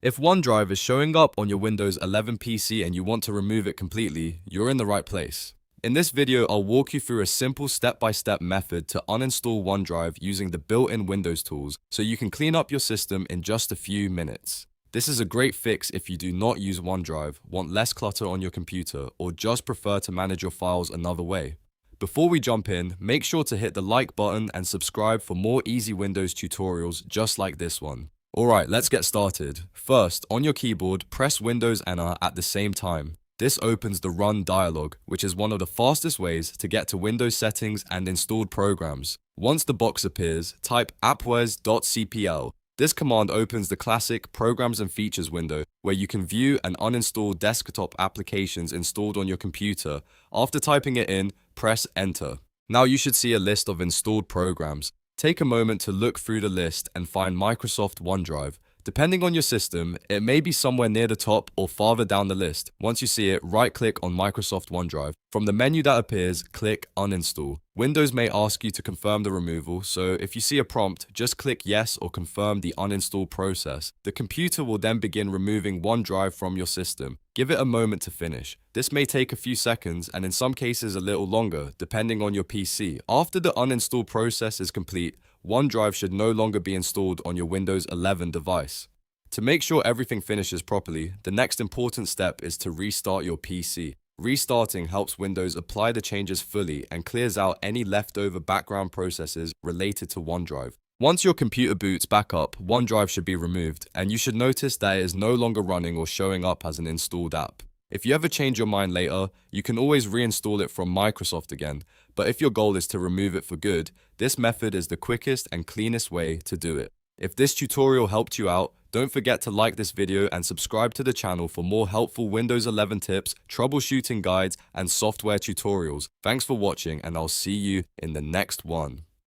If OneDrive is showing up on your Windows 11 PC and you want to remove it completely, you're in the right place. In this video, I'll walk you through a simple step-by-step method to uninstall OneDrive using the built-in Windows tools so you can clean up your system in just a few minutes. This is a great fix if you do not use OneDrive, want less clutter on your computer, or just prefer to manage your files another way. Before we jump in, make sure to hit the like button and subscribe for more easy Windows tutorials just like this one. Alright, let's get started. First, on your keyboard, press Windows and R at the same time. This opens the Run dialog, which is one of the fastest ways to get to Windows settings and installed programs. Once the box appears, type appwiz.cpl. This command opens the classic Programs and Features window, where you can view and uninstall desktop applications installed on your computer. After typing it in, press Enter. Now you should see a list of installed programs. Take a moment to look through the list and find Microsoft OneDrive. Depending on your system, it may be somewhere near the top or farther down the list. Once you see it, right-click on Microsoft OneDrive. From the menu that appears, click Uninstall. Windows may ask you to confirm the removal, so if you see a prompt, just click Yes or confirm the uninstall process. The computer will then begin removing OneDrive from your system. Give it a moment to finish. This may take a few seconds and in some cases a little longer, depending on your PC. After the uninstall process is complete, OneDrive should no longer be installed on your Windows 11 device. To make sure everything finishes properly, the next important step is to restart your PC. Restarting helps Windows apply the changes fully and clears out any leftover background processes related to OneDrive. Once your computer boots back up, OneDrive should be removed, and you should notice that it is no longer running or showing up as an installed app. If you ever change your mind later, you can always reinstall it from Microsoft again, but if your goal is to remove it for good, this method is the quickest and cleanest way to do it. If this tutorial helped you out, don't forget to like this video and subscribe to the channel for more helpful Windows 11 tips, troubleshooting guides, and software tutorials. Thanks for watching, and I'll see you in the next one.